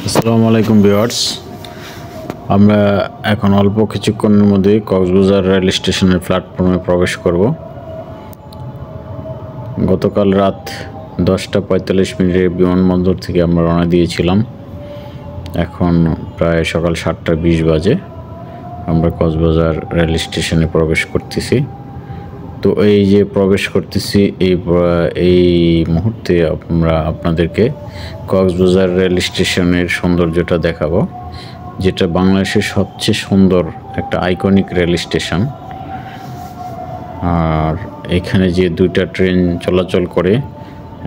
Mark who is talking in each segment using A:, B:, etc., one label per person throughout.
A: আসসালামু আলাইকুম ভিউয়ার্স। আমরা এখন অল্প কিছুক্ষণের মধ্যে কক্সবাজার রেল স্টেশনের প্ল্যাটফর্মে প্রবেশ করব। গতকাল রাত 10:45 বিমানবন্দর থেকে আমরা রওনা দিয়েছিলাম। এখন প্রায় সকাল 7:20 বাজে আমরা কক্সবাজার রেল স্টেশনে প্রবেশ করতেছি। তো এই যে প্রবেশ করতেছি এই মুহূর্তে আমরা আপনাদেরকে কক্সবাজার রেল স্টেশনের সৌন্দর্যটা দেখাবো, যেটা বাংলাদেশের সবচেয়ে সুন্দর একটা আইকনিক রেল স্টেশন। আর এখানে যে দুইটা ট্রেন চলাচল করে,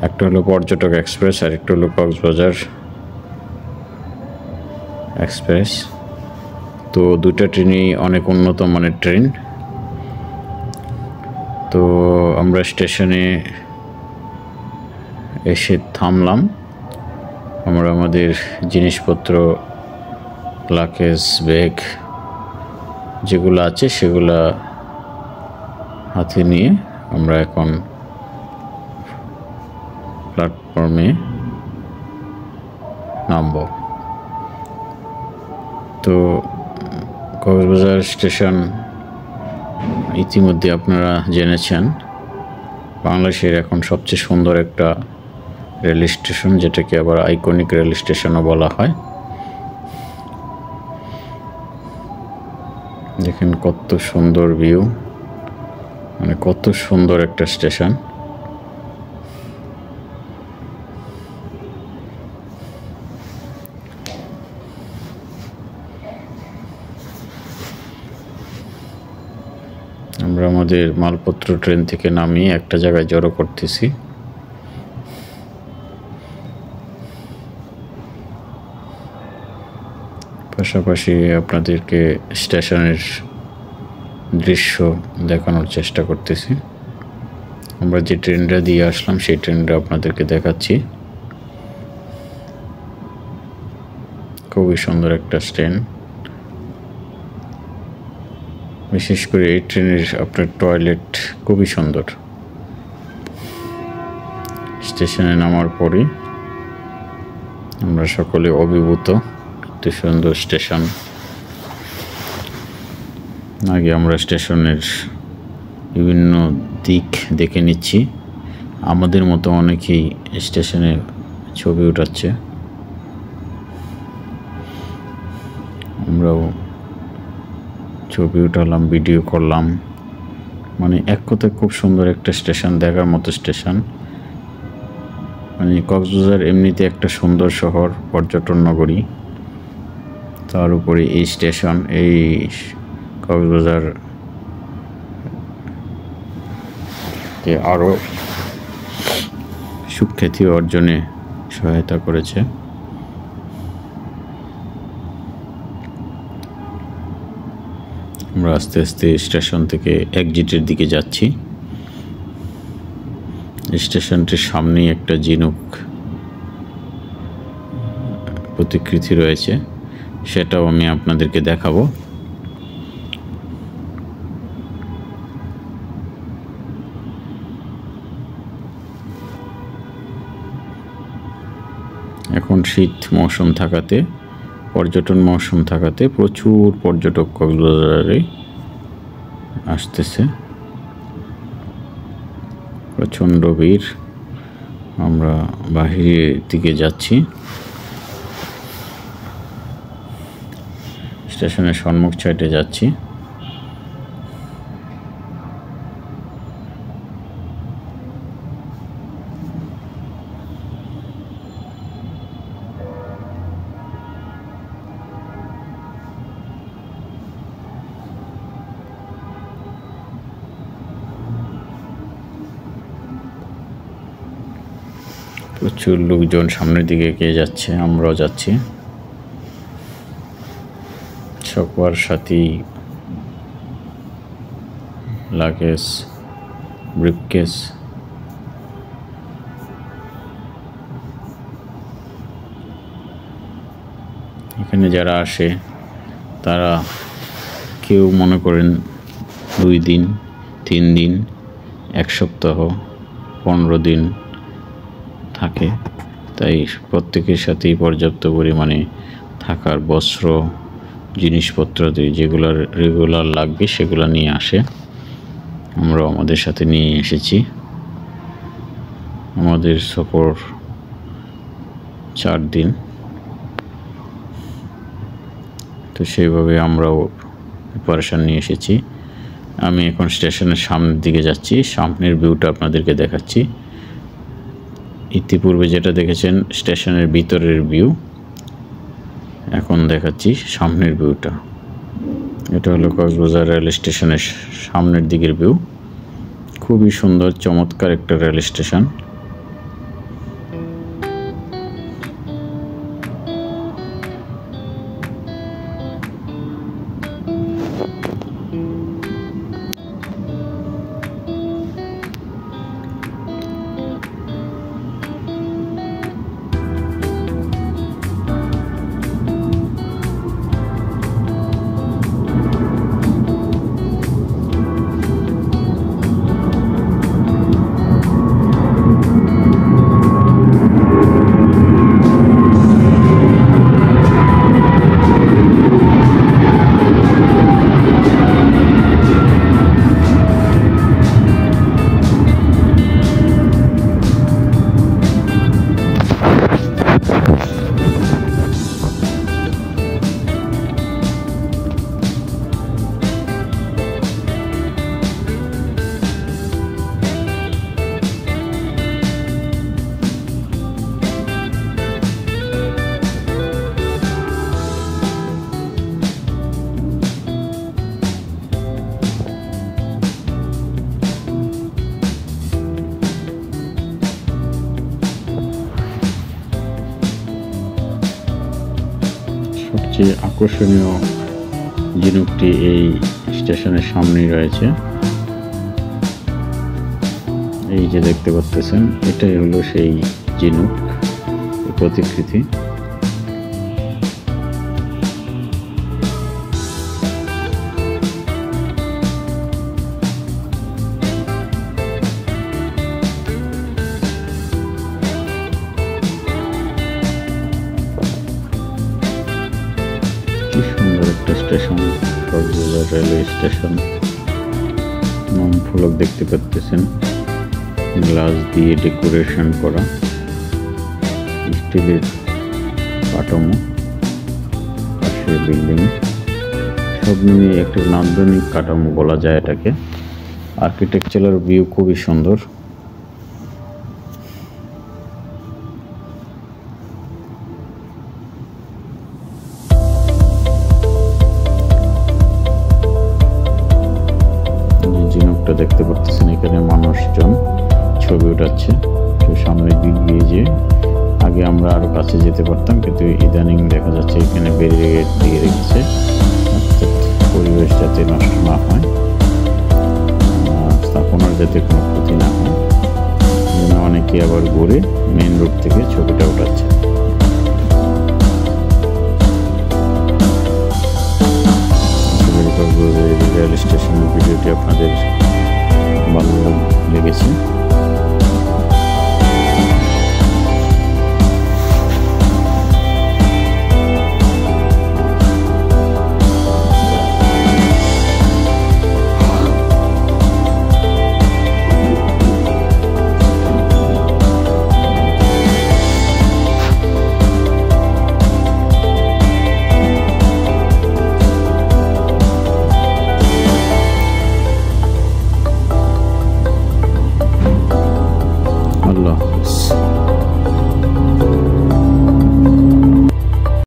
A: একটা হলো পর্যটক এক্সপ্রেস আর একটা হলো কক্সবাজার এক্সপ্রেস। তো দুইটা ট্রেনই অনেক উন্নত মানের ট্রেন। তো আমরা স্টেশনে এসে থামলাম। আমরা আমাদের জিনিসপত্র, লাগেজ, ব্যাগ যেগুলো আছে সেগুলা হাতে নিয়ে আমরা এখন প্ল্যাটফর্মে নামব। তো কক্সবাজার স্টেশন ইতিমধ্যে আপনারা জেনেছেন বাংলাদেশের এখন সবচেয়ে সুন্দর একটা রেল স্টেশন, যেটাকে আবার আইকনিক রেল স্টেশনও বলা হয়। দেখেন কত সুন্দর ভিউ, মানে কত সুন্দর একটা স্টেশন। আমরা আমাদের মালপত্র ট্রেন থেকে নামিয়ে একটা জায়গায় জড়ো করতেছি। পাশাপাশি আপনাদেরকে স্টেশনের দৃশ্য দেখানোর চেষ্টা করতেছি। আমরা যে ট্রেনটা দিয়ে আসলাম সেই ট্রেনটা আপনাদেরকে দেখাচ্ছি। খুবই সুন্দর একটা ট্রেন। বিশেষ করে এই ট্রেনের আপনার টয়লেট খুবই সুন্দর। স্টেশনে নামার পরে আমরা সকলে অভিভূত, এত সুন্দর স্টেশন। আগে আমরা স্টেশনের বিভিন্ন দিক দেখে নিচ্ছি। আমাদের মতো অনেকেই স্টেশনে ছবি উঠাচ্ছে, আমরাও ছবি উঠালাম, ভিডিও করলাম। মানে এক কথায় খুব সুন্দর একটা স্টেশন, দেখার মতো স্টেশন। মানে কক্সবাজার এমনিতে একটা সুন্দর শহর, পর্যটন নগরী, তার উপরে এই স্টেশন, এই কক্সবাজার আরও সুখ্যাতি অর্জনে সহায়তা করেছে। আমরা আস্তে আস্তে স্টেশন থেকে এক্সিটের দিকে যাচ্ছি। স্টেশনটির সামনেই একটা ঝিনুক প্রতিকৃতি রয়েছে, সেটাও আমি আপনাদেরকে দেখাবো। এখন শীত মৌসুম থাকাতে, পর্যটন মৌসুম থাকাতে প্রচুর পর্যটক কক্সবাজারে আসতেছে, প্রচণ্ড ভিড়। আমরা বাহিরের দিকে যাচ্ছি, স্টেশনের সম্মুখ সাইডে যাচ্ছি। প্রচুর লোকজন সামনের দিকে এগিয়ে যাচ্ছে, আমরাও যাচ্ছি। সবার সাথে লাগেজ, ব্রিফকেস। এখানে যারা আসে তারা কেউ মনে করেন 2 দিন, 3 দিন, 1 সপ্তাহ, 15 দিন থাকে। তাই প্রত্যেকের সাথেই পর্যাপ্ত পরিমাণে থাকার বস্ত্র, জিনিসপত্র যেগুলো রেগুলার লাগবে সেগুলো নিয়ে আসে। আমরাও আমাদের সাথে নিয়ে এসেছি। আমাদের সফর 4 দিন, তো সেইভাবে আমরাও প্রিপারেশান নিয়ে এসেছি। আমি এখন স্টেশনের সামনের দিকে যাচ্ছি, সামনের ভিউটা আপনাদেরকে দেখাচ্ছি। ইতিপূর্বে যেটা দেখেছেন স্টেশনের ভিতরের ভিউ, এখন দেখাচ্ছি সামনের ভিউটা। এটা হলো কক্সবাজার রেল স্টেশনের সামনের দিকের ভিউ। খুবই সুন্দর, চমৎকার একটা রেল স্টেশন। সবচেয়ে আকর্ষণীয় ঝিনুকটি এই স্টেশনের সামনেই রয়েছে। এই যে দেখতে পাচ্ছেন, এটাই হলো সেই ঝিনুক প্রতিকৃতি। কি সুন্দর একটা স্টেশন, কক্সবাজার রেলওয়ে স্টেশন। নাম ফলক দেখতে পাচ্ছেন, গ্লাস দিয়ে ডেকোরেশন করা, স্টিলের কাঠামো, পাশে বিল্ডিং, সব মিলিয়ে একটা নান্দনিক কাঠামো বলা যায় এটাকে। আর্কিটেকচারাল ভিউ খুবই সুন্দর। ঝিনুকটা দেখতে পাচ্ছেন, এখানে মানুষজন ছবি উঠাচ্ছে। তো সামনের দিক দিয়ে যে আগে আমরা আরো কাছে যেতে পারতাম, কিন্তু ইদানিং দেখা যাচ্ছে এখানে ব্যারিকেড দিয়ে রেখেছে, পরিবেশ যাতে নষ্ট না হয়, স্থাপনার যাতে কোনো ক্ষতি না হয়। অনেকে আবার ঘুরে মেইন রোড থেকে ছবিটা উঠাচ্ছে। রেল স্টেশনের ভিডিওটি আপনাদের ভালো লেগেছে। Allah Hafiz.